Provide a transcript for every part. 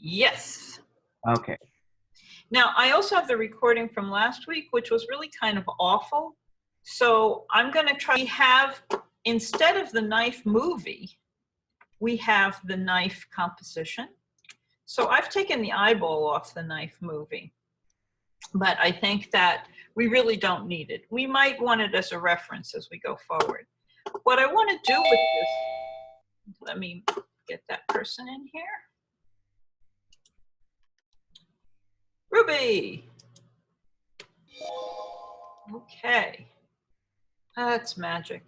Yes. Okay. Now, I also have the recording from last week, which was really kind of awful. So I'm going to try, we have, instead of the knife movie, we have the knife composition. So I've taken the eyeball off the knife movie, but I think that we really don't need it. We might want it as a reference as we go forward. What I want to do with this, let me get that person in here. Ruby. Okay. That's magic.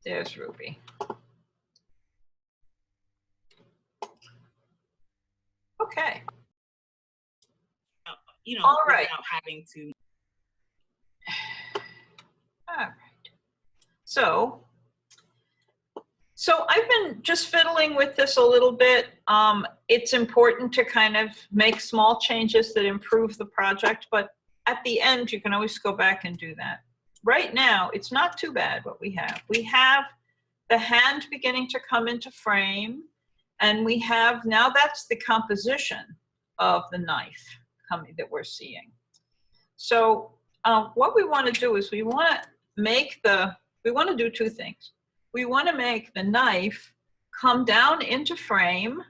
There's Ruby. Okay. You know, all right. without having to. All right. So I've been just fiddling with this a little bit. It's important to kind of make small changes that improve the project, but at the end, you can always go back and do that. Right now, it's not too bad what we have. We have the hand beginning to come into frame, and we have, now that's the composition of the knife coming that we're seeing. So what we want to do is we want to do two things. We want to make the knife come down into frame,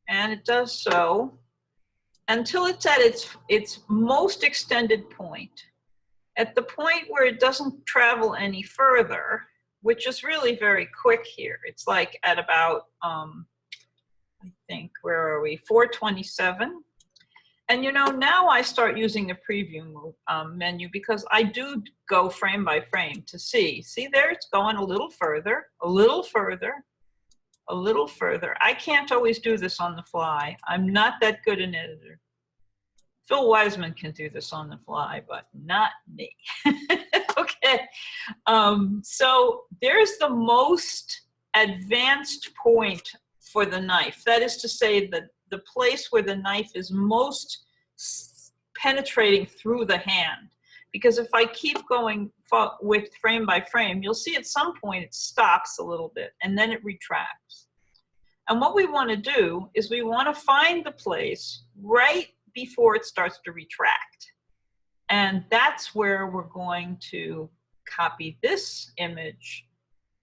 and it does so until it's at its most extended point. At the point where it doesn't travel any further, which is really very quick here. It's like at about, I think, where are we, 427. And you know, now I start using the preview menu because I do go frame by frame to see. See there, it's going a little further, a little further, a little further. I can't always do this on the fly. I'm not that good an editor. Phil Wiseman can do this on the fly, but not me. Okay, so there's the most advanced point for the knife. That is to say that the place where the knife is most penetrating through the hand. Because if I keep going with frame by frame, you'll see at some point it stops a little bit and then it retracts. And what we want to do is we want to find the place right before it starts to retract. And that's where we're going to copy this image,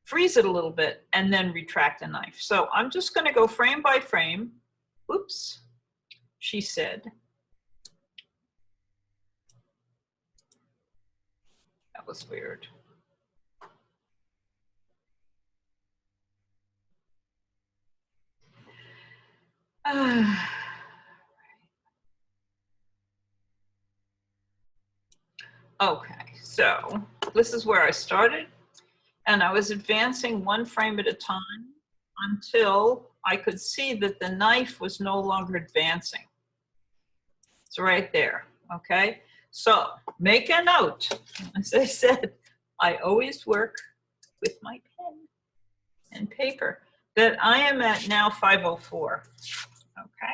freeze it a little bit, and then retract the knife. So I'm just going to go frame by frame. Oops, she said. That was weird. Okay, so this is where I started, and I was advancing one frame at a time until I could see that the knife was no longer advancing. It's right there, okay? So make a note. As I said, I always work with my pen and paper, that I am at now 504, okay?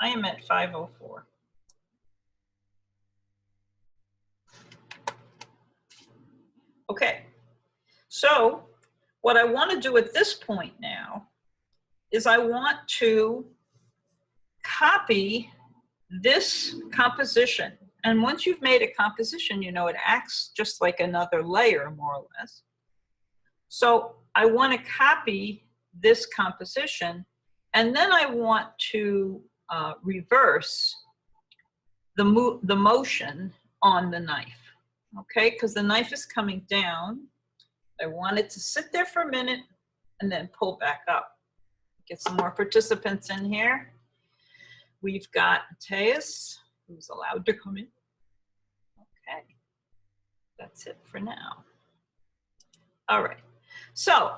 I am at 504. Okay, so what I want to do at this point now is I want to copy this composition. And once you've made a composition, you know, it acts just like another layer, more or less. So I want to copy this composition, and then I want to reverse the motion on the knife. Okay, because the knife is coming down. I want it to sit there for a minute and then pull back up. Get some more participants in here. We've got Mateus, who's allowed to come in. Okay, that's it for now. All right, so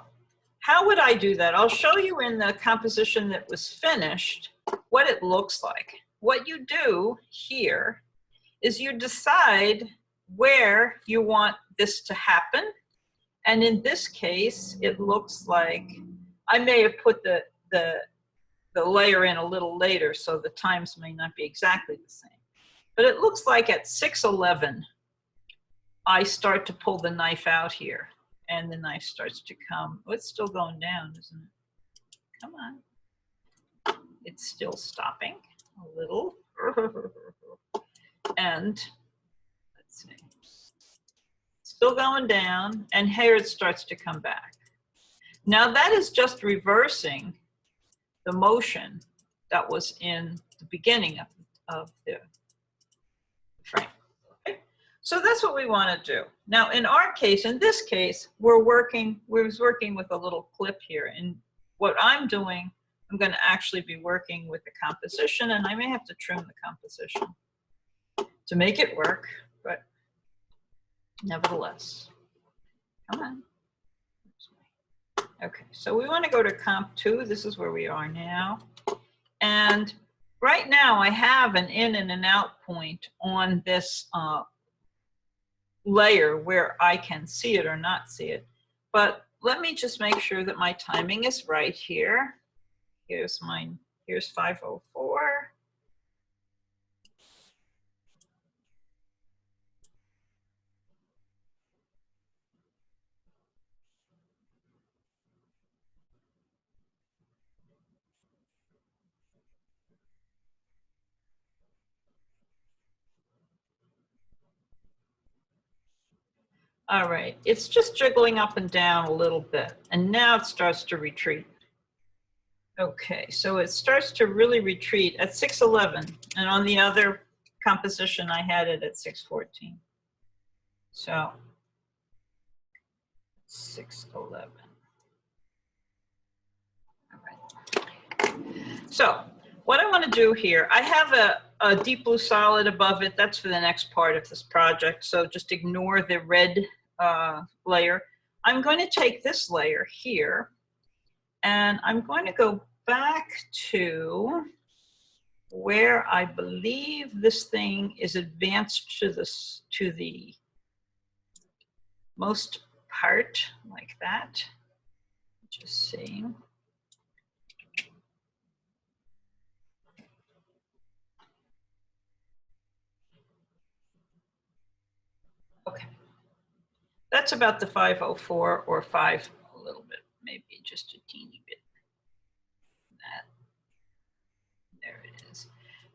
how would I do that? I'll show you in the composition that was finished what it looks like. What you do here is you decide where you want this to happen. And in this case, it looks like, I may have put the layer in a little later, so the times may not be exactly the same. But it looks like at 6:11, I start to pull the knife out here, and the knife starts to come. Oh, it's still going down, isn't it? Come on. it's still stopping a little. And let's see, still going down, and here it starts to come back. Now that is just reversing the motion that was in the beginning of the frame. Okay? So that's what we want to do. Now in our case, in this case, we was working with a little clip here. And what I'm doing, I'm going to actually be working with the composition, and I may have to trim the composition to make it work, but nevertheless, come on. Okay, so we want to go to comp 2. This is where we are now. And right now I have an in and an out point on this layer where I can see it or not see it. But let me just make sure that my timing is right here. Here's 504. All right, it's just jiggling up and down a little bit, and now it starts to retreat. Okay, so it starts to really retreat at 611, and on the other composition I had it at 614. So 611. All right. So what I want to do here, I have a deep blue solid above it. That's for the next part of this project, so just ignore the red layer. I'm going to take this layer here, and I'm going to go back to where I believe this thing is advanced to the most part, like that. Just seeing. Okay. That's about the 504 or 5 a little bit, maybe just a teeny bit. That. There it is.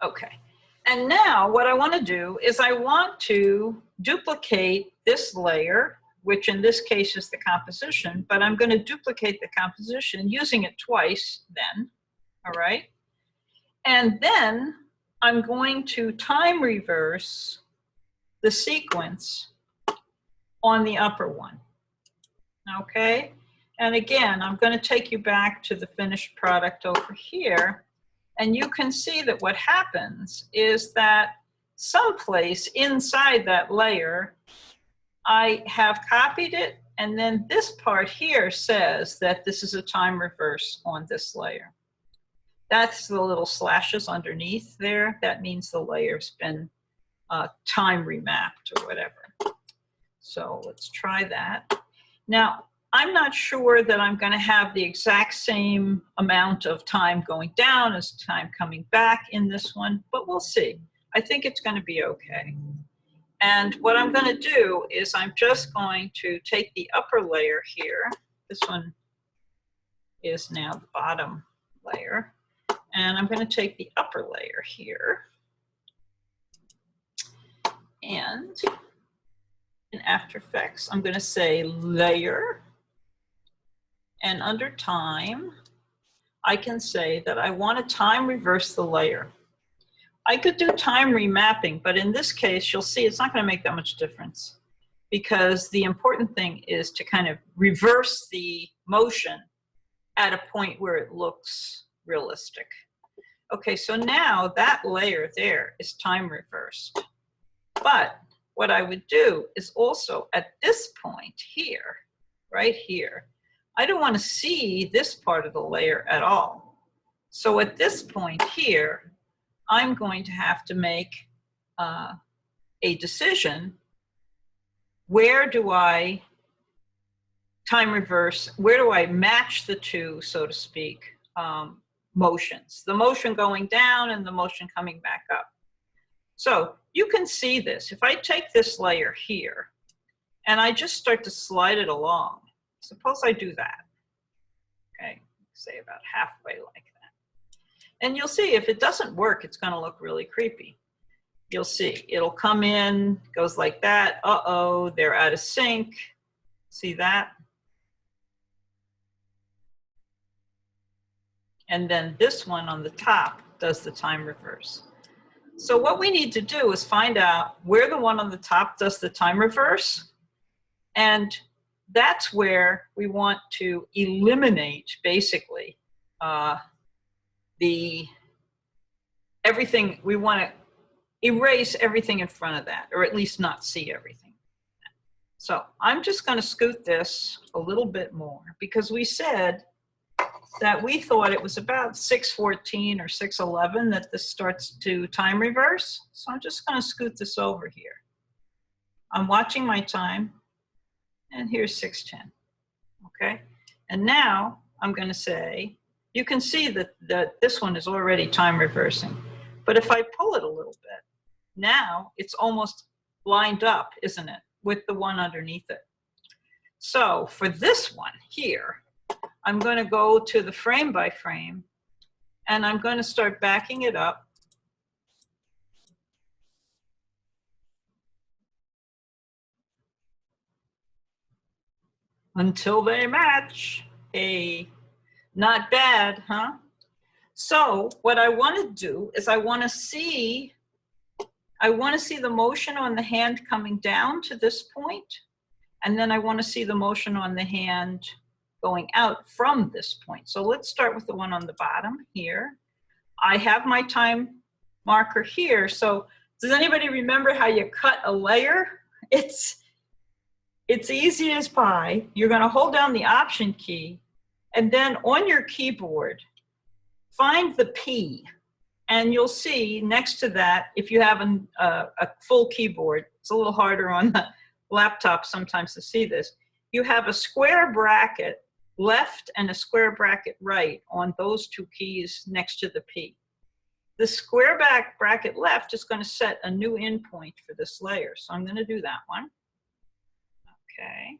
Okay. And now what I want to do is I want to duplicate this layer, which in this case is the composition, but I'm going to duplicate the composition using it twice then, all right? And then I'm going to time reverse the sequence on the upper one, okay? And again, I'm going to take you back to the finished product over here, and you can see that what happens is that someplace inside that layer, I have copied it, and then this part here says that this is a time reverse on this layer. That's the little slashes underneath there. That means the layer's been time remapped or whatever. So let's try that. Now, I'm not sure that I'm going to have the exact same amount of time going down as time coming back in this one, but we'll see. I think it's going to be okay. And what I'm going to do is I'm just going to take the upper layer here. This one is now the bottom layer. And I'm going to take the upper layer here. And in After Effects, I'm going to say layer. And under time, I can say that I want to time reverse the layer. I could do time remapping, but in this case, you'll see it's not going to make that much difference, because the important thing is to kind of reverse the motion at a point where it looks realistic. Okay, so now that layer there is time reversed. But what I would do is also at this point here, right here, I don't want to see this part of the layer at all. So at this point here, I'm going to have to make a decision. Where do I time reverse? Where do I match the two, so to speak, motions? The motion going down and the motion coming back up. So you can see this. If I take this layer here and I just start to slide it along, suppose I do that, okay, say about halfway like that. And you'll see if it doesn't work, it's going to look really creepy. You'll see it'll come in, goes like that. Uh-oh, they're out of sync. See that? And then this one on the top does the time reverse. So what we need to do is find out where the one on the top does the time reverse. And that's where we want to eliminate, basically, everything. We want to erase everything in front of that, or at least not see everything. So I'm just going to scoot this a little bit more, because we said that we thought it was about 6:14 or 6:11 that this starts to time reverse. So I'm just going to scoot this over here. I'm watching my time, and here's 6:10. Okay, and now I'm going to say, you can see that this one is already time reversing. But if I pull it a little bit, now it's almost lined up, isn't it, with the one underneath it. So for this one here, I'm going to go to the frame by frame, and I'm going to start backing it up. Until they match. Hey, not bad, huh? So what I want to do is I want to see the motion on the hand coming down to this point, and then I want to see the motion on the hand going out from this point. So let's start with the one on the bottom here. I have my time marker here. So does anybody remember how you cut a layer? It's easy as pie. You're going to hold down the Option key, and then on your keyboard, find the P. And you'll see next to that, if you have a full keyboard, it's a little harder on the laptop sometimes to see this, you have a square bracket left and a square bracket right on those two keys next to the P. The square bracket left is going to set a new in point for this layer. So I'm going to do that one. Okay.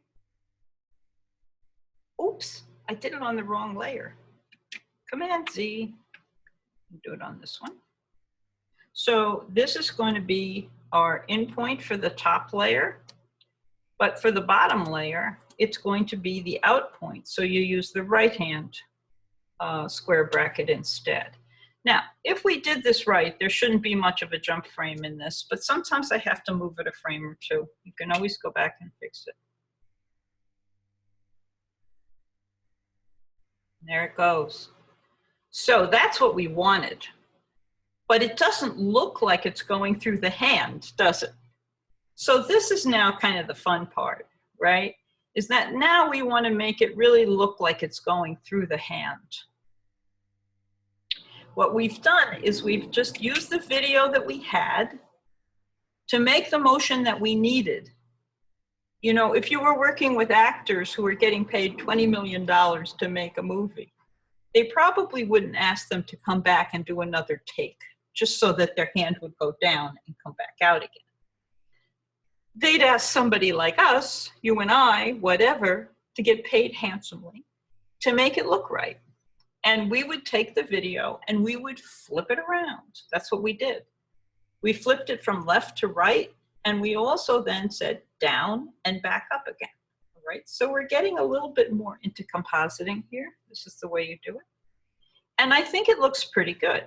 Oops, I did it on the wrong layer. Command Z, do it on this one. So this is going to be our in point for the top layer, but for the bottom layer, it's going to be the out point. So you use the right hand square bracket instead. Now, if we did this right, there shouldn't be much of a jump frame in this, but sometimes I have to move it a frame or two. You can always go back and fix it. There it goes. So that's what we wanted, but it doesn't look like it's going through the hand, does it? So this is now kind of the fun part, right? Is that now we want to make it really look like it's going through the hand. What we've done is we've just used the video that we had to make the motion that we needed. You know, if you were working with actors who were getting paid $20 million to make a movie, they probably wouldn't ask them to come back and do another take just so that their hand would go down and come back out again. They'd ask somebody like us, you and I, whatever, to get paid handsomely to make it look right. And we would take the video and we would flip it around. That's what we did. We flipped it from left to right, and we also then said down and back up again. All right, so we're getting a little bit more into compositing here. This is the way you do it. And I think it looks pretty good.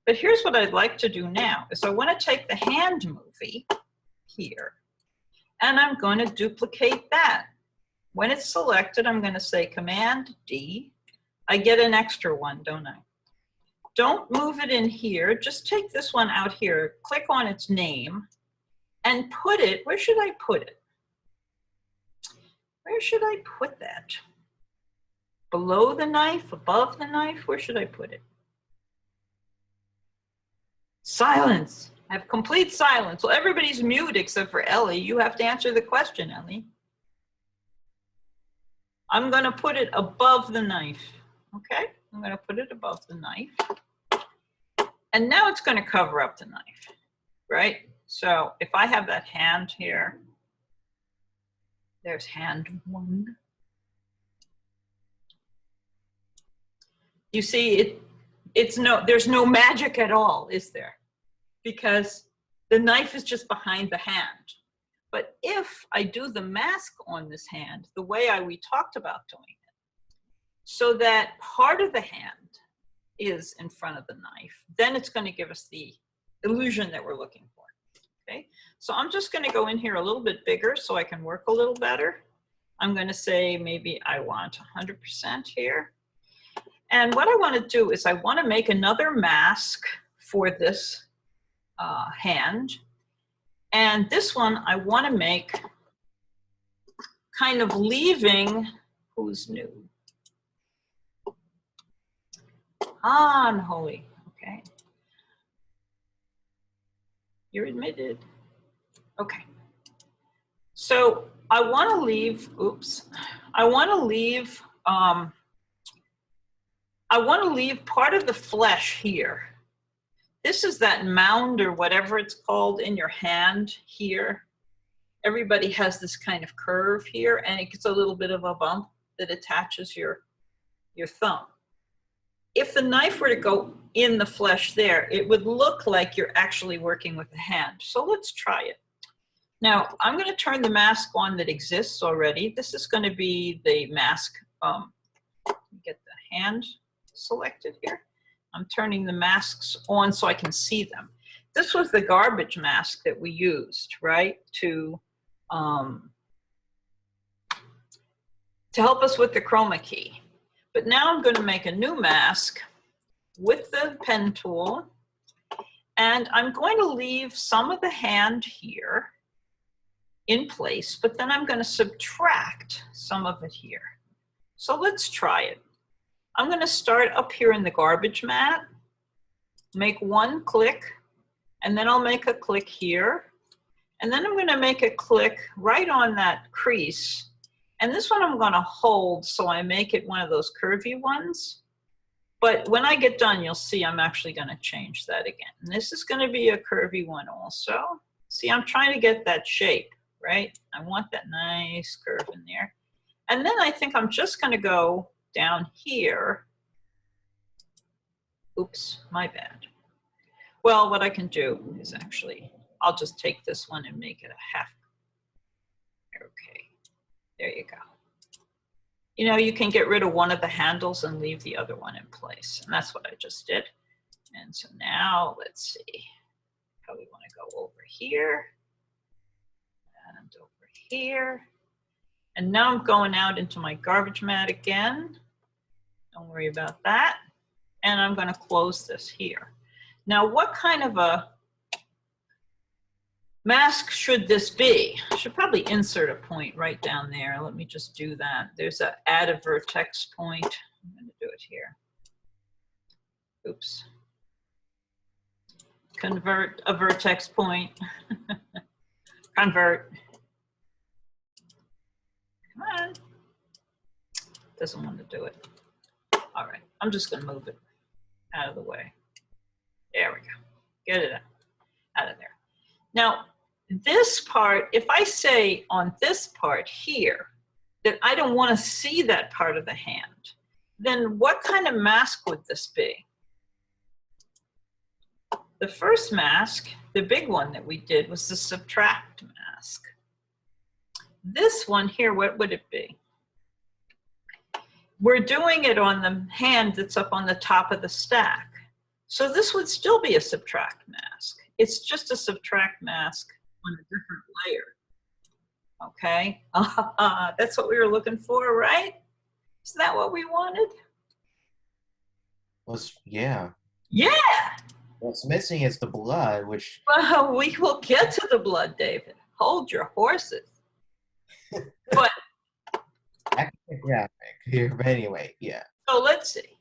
But here's what I'd like to do now, is I want to take the hand movie here, and I'm going to duplicate that. When it's selected, I'm going to say Command D. I get an extra one, don't I? Don't move it in here. Just take this one out here, click on its name, and put it, where should I put it? Where should I put that? Below the knife, above the knife? Where should I put it? Silence. I have complete silence. Well, everybody's mute except for Ellie. You have to answer the question, Ellie. I'm going to put it above the knife. Okay? I'm going to put it above the knife. And now it's going to cover up the knife, right? So if I have that hand here, there's hand one. You see, there's no magic at all, is there? Because the knife is just behind the hand. But if I do the mask on this hand, the way we talked about doing it, so that part of the hand is in front of the knife, then it's going to give us the illusion that we're looking for. Okay, so I'm just going to go in here a little bit bigger so I can work a little better. I'm going to say maybe I want 100% here. And what I want to do is I want to make another mask for this hand. And this one I want to make kind of leaving, who's new? Unholy, okay. You're admitted. Okay. So I want to leave, I want to leave part of the flesh here. This is that mound or whatever it's called in your hand here. Everybody has this kind of curve here, and it gets a little bit of a bump that attaches your thumb. If the knife were to go in the flesh there, it would look like you're actually working with the hand. So let's try it. Now, I'm going to turn the mask on that exists already. This is going to be the mask. Get the hand selected here. I'm turning the masks on so I can see them. This was the garbage mask that we used, right, to help us with the chroma key. But now I'm going to make a new mask with the pen tool, and I'm going to leave some of the hand here in place, but then I'm going to subtract some of it here. So let's try it. I'm going to start up here in the garbage mat, make one click, and then I'll make a click here, and then I'm going to make a click right on that crease. And this one I'm going to hold so I make it one of those curvy ones. But when I get done, you'll see I'm actually going to change that again. And this is going to be a curvy one also. See, I'm trying to get that shape, right? I want that nice curve in there. And then I think I'm just going to go down here. Oops, my bad. Well, what I can do is actually, I'll just take this one and make it a half. Okay, there you go. You know, you can get rid of one of the handles and leave the other one in place. And that's what I just did. And so now let's see how we want to go over here and over here. And now I'm going out into my garbage mat again. Don't worry about that. And I'm going to close this here. Now, what kind of a mask should this be? I should probably insert a point right down there. Let me just do that. There's a add a vertex point. I'm going to do it here. Oops. Convert a vertex point. Convert. Come on. Doesn't want to do it. All right. I'm just going to move it out of the way. There we go. Get it out of there. Now, this part, if I say on this part here that I don't want to see that part of the hand, then what kind of mask would this be? The first mask, the big one that we did, was the subtract mask. This one here, what would it be? We're doing it on the hand that's up on the top of the stack. So this would still be a subtract mask. It's just a subtract mask on a different layer. Okay, that's what we were looking for, right? Is that what we wanted? Yeah. Yeah. What's missing is the blood, which... Well, we will get to the blood, David. Hold your horses. But yeah, here, but anyway, yeah. so let's see.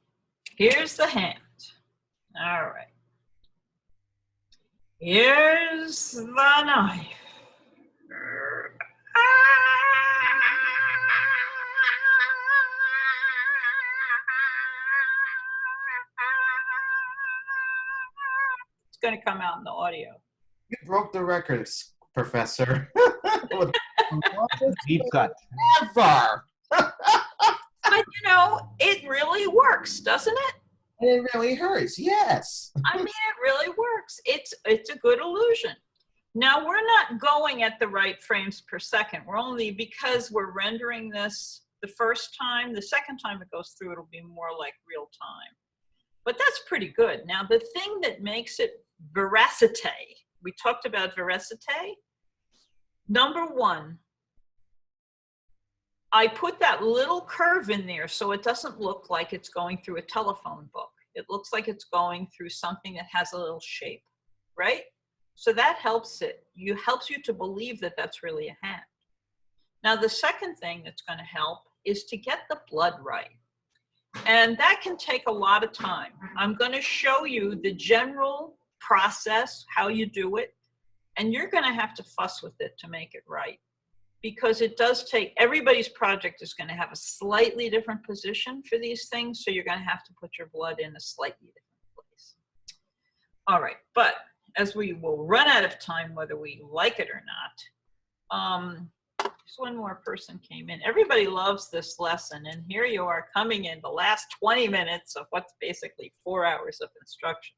Here's the hand. All right. Here's the knife. It's going to come out in the audio. You broke the records, Professor. Deep cut. Never. But you know, it really works, doesn't it? And it really hurts. Yes. I mean, it really works. It's a good illusion. Now, we're not going at the right frames per second. We're only, because we're rendering this the first time, the second time it goes through, it'll be more like real time. But that's pretty good. Now, the thing that makes it veracity, we talked about veracity. Number one, I put that little curve in there so it doesn't look like it's going through a telephone book. It looks like it's going through something that has a little shape, right? So that helps helps you to believe that that's really a hand. Now, the second thing that's going to help is to get the blood right. And that can take a lot of time. I'm going to show you the general process, how you do it, and you're going to have to fuss with it to make it right. Because it does take, everybody's project is going to have a slightly different position for these things, so you're going to have to put your blood in a slightly different place. All right, but as we will run out of time, whether we like it or not, just one more person came in. Everybody loves this lesson, and here you are coming in the last 20 minutes of what's basically 4 hours of instruction.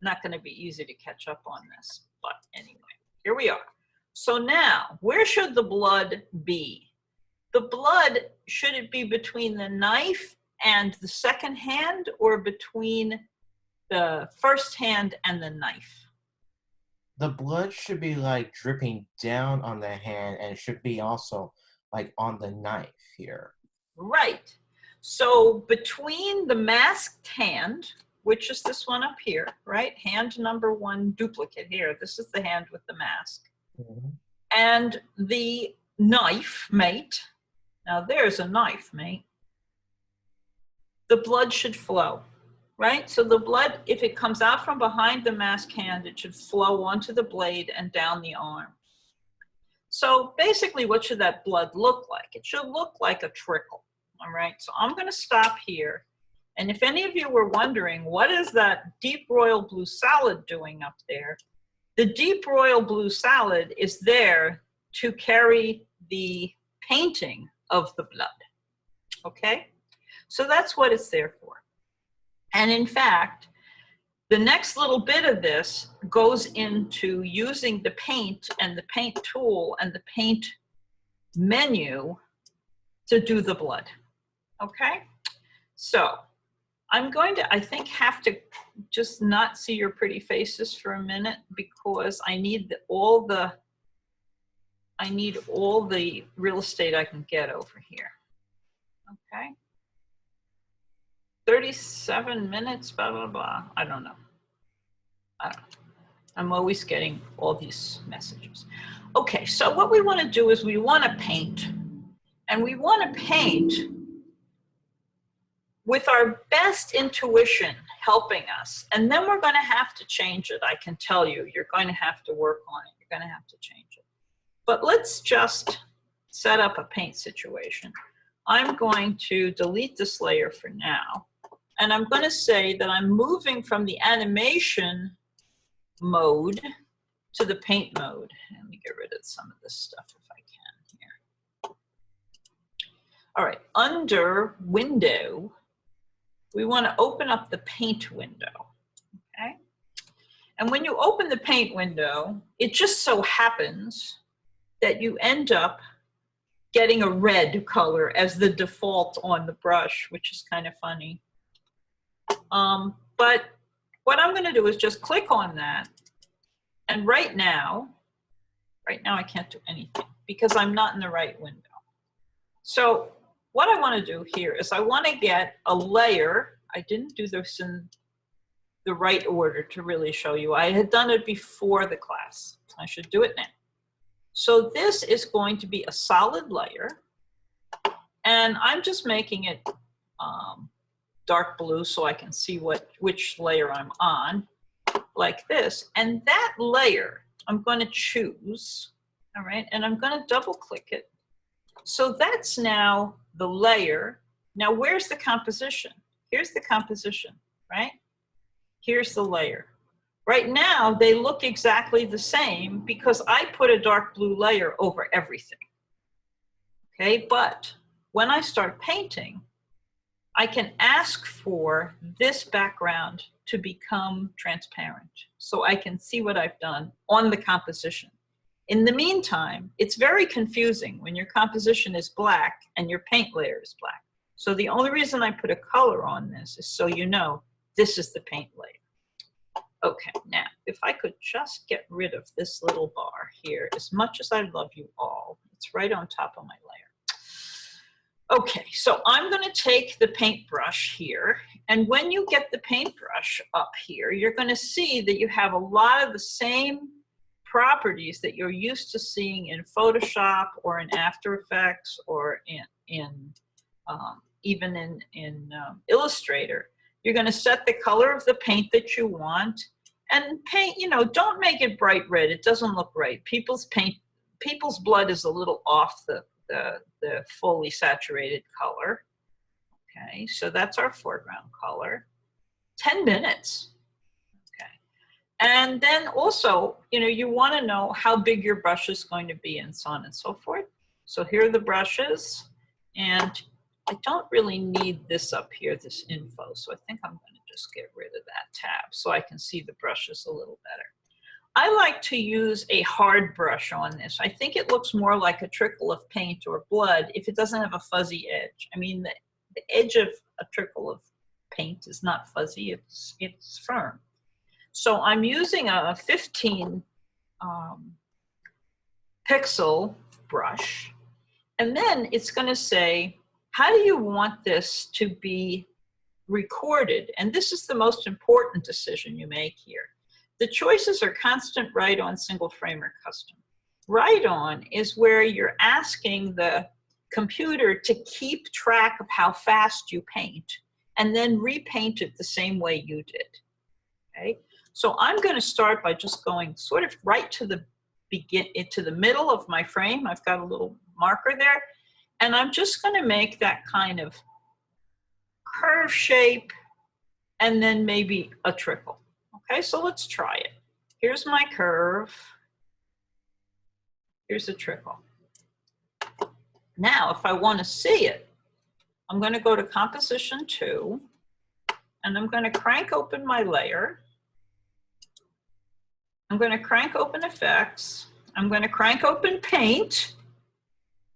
Not going to be easy to catch up on this, but anyway, here we are. So now, where should the blood be? The blood, should it be between the knife and the second hand, or between the first hand and the knife? The blood should be like dripping down on the hand, and it should be also like on the knife here. Right. So between the masked hand, which is this one up here, right? Hand number one duplicate here. This is the hand with the mask. Mm-hmm. And the knife mate. Now there's a knife mate. The blood should flow, right? So the blood, if it comes out from behind the mask hand, it should flow onto the blade and down the arm. So basically, what should that blood look like? It should look like a trickle, all right? So I'm going to stop here. And if any of you were wondering, what is that deep royal blue salad doing up there? The deep royal blue salad is there to carry the painting of the blood, okay? So that's what it's there for. And in fact, the next little bit of this goes into using the paint and the paint tool and the paint menu to do the blood, okay? So I'm going to, I think, have to just not see your pretty faces for a minute, because I need all the real estate I can get over here. Okay. 37 minutes, blah, blah, blah. I don't know. I'm always getting all these messages. Okay, so what we want to do is we want to paint. And we want to paint with our best intuition helping us. And then we're going to have to change it. I can tell you, you're going to have to work on it. You're going to have to change it. But let's just set up a paint situation. I'm going to delete this layer for now. And I'm going to say that I'm moving from the animation mode to the paint mode. Let me get rid of some of this stuff if I can here. All right, under window, we want to open up the paint window, okay? And when you open the paint window, it just so happens that you end up getting a red color as the default on the brush, which is kind of funny. But what I'm going to do is just click on that. And right now I can't do anything because I'm not in the right window. So what I want to do here is I want to get a layer. I didn't do this in the right order to really show you. I had done it before the class. I should do it now. So this is going to be a solid layer. And I'm just making it dark blue so I can see which layer I'm on, like this. And that layer I'm going to choose, all right? And I'm going to double click it. So that's now the layer. Now where's the composition? Here's the composition, right? Here's the layer. Right now they look exactly the same because I put a dark blue layer over everything, okay? But when I start painting, I can ask for this background to become transparent so I can see what I've done on the composition. In the meantime, it's very confusing when your composition is black and your paint layer is black. So the only reason I put a color on this is so you know this is the paint layer. Okay, now, if I could just get rid of this little bar here, as much as I love you all, it's right on top of my layer. Okay, so I'm gonna take the paintbrush here, and when you get the paintbrush up here, you're gonna see that you have a lot of the same properties that you're used to seeing in Photoshop or in AfterEffects or even in Illustrator. You're going to set the color of the paint that you want, and paint, you know, don't make it bright red. It doesn't look right. People's blood is a little off the fully saturated color. Okay, so that's our foreground color. 10 minutes. Okay. And then also, you know, you want to know how big your brush is going to be and so on and so forth. So here are the brushes, and I don't really need this up here, this info, so I think I'm going to just get rid of that tab so I can see the brushes a little better. I like to use a hard brush on this. I think it looks more like a trickle of paint or blood if it doesn't have a fuzzy edge. I mean, the edge of a trickle of paint is not fuzzy, it's firm. So I'm using a 15 pixel brush, and then it's going to say, how do you want this to be recorded? And this is the most important decision you make here. The choices are constant, write-on, single frame, or custom. Write-on is where you're asking the computer to keep track of how fast you paint and then repaint it the same way you did. Okay? So I'm going to start by just going sort of right to the middle of my frame. I've got a little marker there. And I'm just going to make that kind of curve shape and then maybe a trickle. Okay, so let's try it. Here's my curve. Here's a trickle. Now, if I want to see it, I'm going to go to Composition 2, and I'm going to crank open my layer. I'm going to crank open Effects. I'm going to crank open Paint.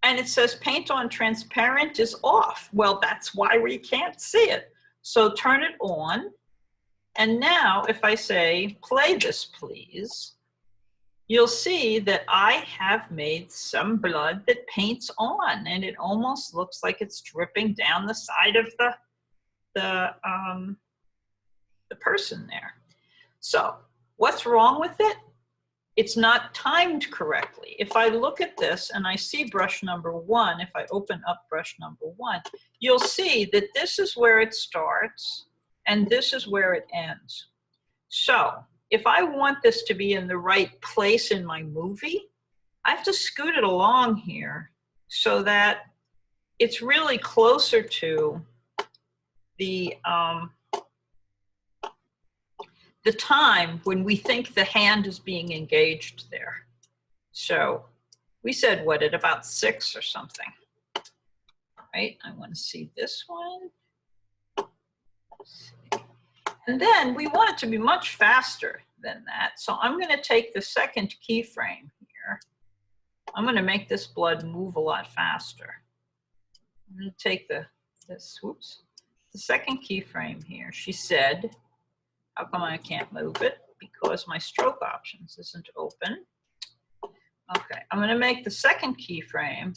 And it says paint on transparent is off. Well, that's why we can't see it. So turn it on. And now if I say, play this please, you'll see that I have made some blood that paints on, and it almost looks like it's dripping down the side of the person there. So what's wrong with it? It's not timed correctly. If I look at this and I see brush number 1, if I open up brush number 1, you'll see that this is where it starts and this is where it ends. So if I want this to be in the right place in my movie, I have to scoot it along here so that it's really closer to the time when we think the hand is being engaged there. So we said, what, at about 6 or something, right? I want to see this one. And then we want it to be much faster than that. So I'm going to take the second keyframe here. I'm going to make this blood move a lot faster. I'm going to take the second keyframe here. She said, how come I can't move it? Because my stroke options isn't open. Okay, I'm going to make the second keyframe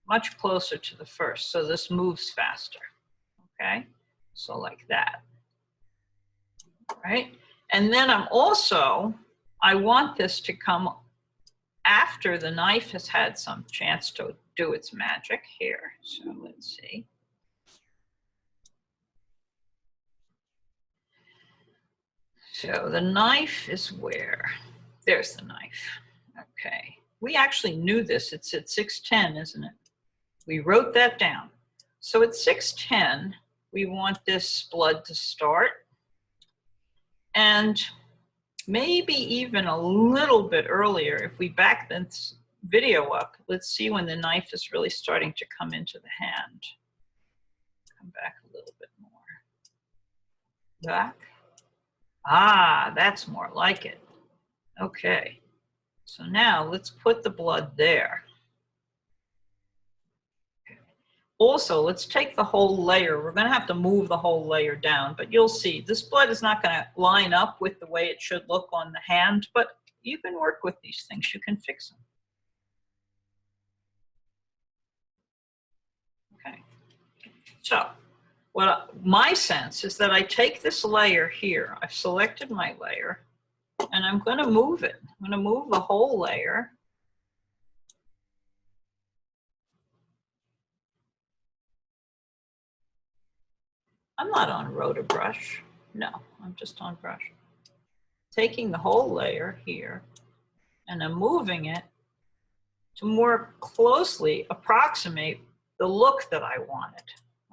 much closer to the first, so this moves faster. Okay, so like that. Right? And then I want this to come after the knife has had some chance to do its magic here. So let's see. So the knife is where? There's the knife. Okay. We actually knew this. It's at 6:10, isn't it? We wrote that down. So at 6:10, we want this blood to start. And maybe even a little bit earlier, if we back this video up, let's see when the knife is really starting to come into the hand. Come back a little bit more. Back. Ah, that's more like it. Okay. So now let's put the blood there. Also, let's take the whole layer. We're going to have to move the whole layer down, but you'll see this blood is not going to line up with the way it should look on the hand, but you can work with these things. You can fix them. Okay. So my sense is that I take this layer here. I've selected my layer, and I'm going to move it. I'm going to move the whole layer. I'm not on Rotobrush. No, I'm just on brush. Taking the whole layer here, and I'm moving it to more closely approximate the look that I wanted,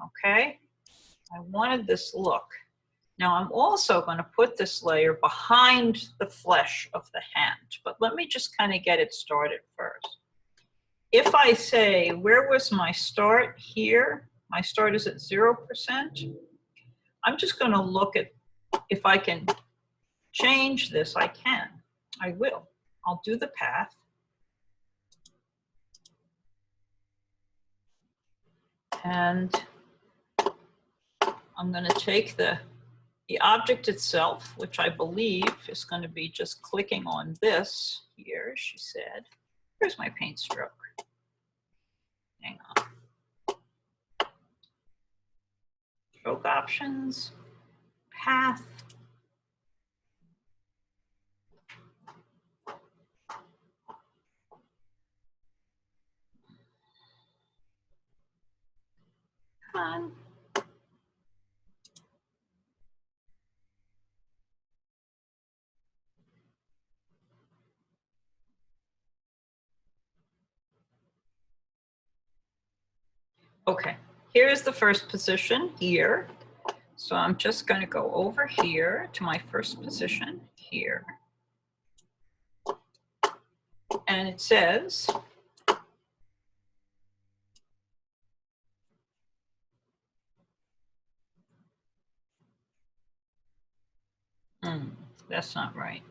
okay? I wanted this look. Now I'm also going to put this layer behind the flesh of the hand, but let me just kind of get it started first. If I say, where was my start here? My start is at 0%. I'm just going to look at if I can change this. I can. I will. I'll do the path. And I'm going to take the object itself, which I believe is going to be just clicking on this here, she said. Here's my paint stroke. Hang on. Stroke options, path. Come on. Okay, here's the first position here. So I'm just going to go over here to my first position here. And it says, that's not right.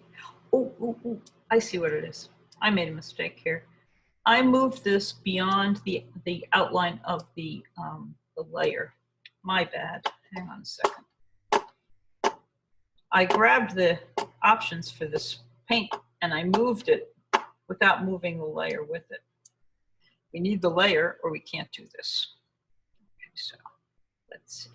Oh, I see what it is. I made a mistake here. I moved this beyond the outline of the layer. My bad. Hang on a second. I grabbed the options for this paint and I moved it without moving the layer with it. We need the layer or we can't do this. Okay, so let's see.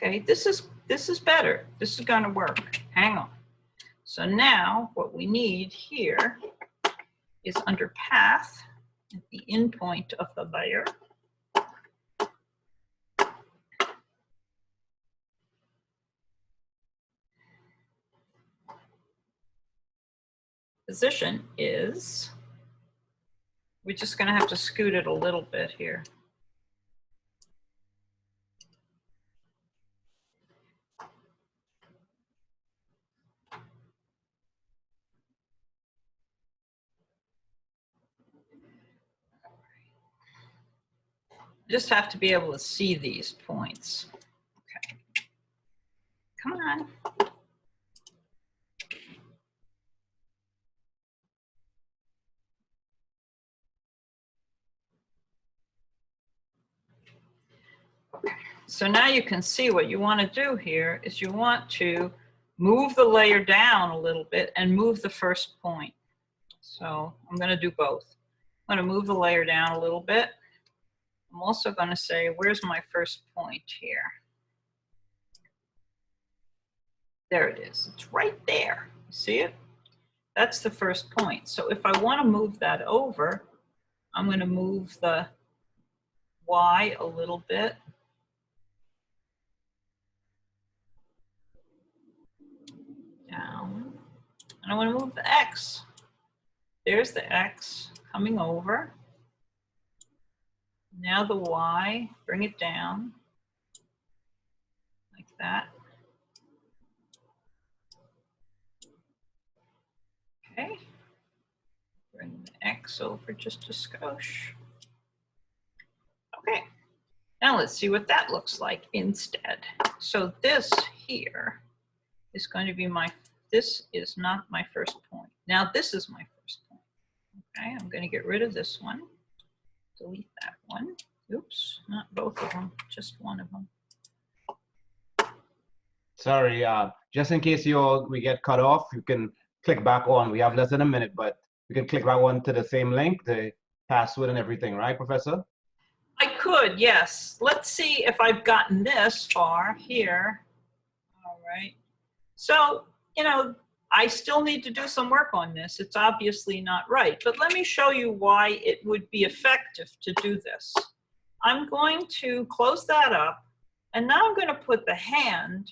Okay, this is better. This is going to work. Hang on. So now what we need here is under path at the end point of the layer. Position is, we're just going to have to scoot it a little bit here. Just have to be able to see these points. Okay. Come on. Okay. So now you can see what you want to do here is you want to move the layer down a little bit and move the first point. So I'm going to do both. I'm going to move the layer down a little bit. I'm also going to say, where's my first point here? There it is. It's right there. See it? That's the first point. So if I want to move that over, I'm going to move the Y a little bit. Down. And I want to move the X. There's the X coming over. Now the Y, bring it down like that. Okay. Bring the X over just a skosh. Okay. Now let's see what that looks like instead. So this here is going to be this is not my first point. Now this is my first point. Okay, I'm going to get rid of this one. Delete that one. Oops, not both of them, just one of them. Sorry, just in case we get cut off, you can click back on. We have less than a minute, but you can click back on to the same link, the password and everything, right, Professor? I could, yes. Let's see if I've gotten this far here. All right. So, you know, I still need to do some work on this. It's obviously not right, but let me show you why it would be effective to do this. I'm going to close that up, and now I'm going to put the hand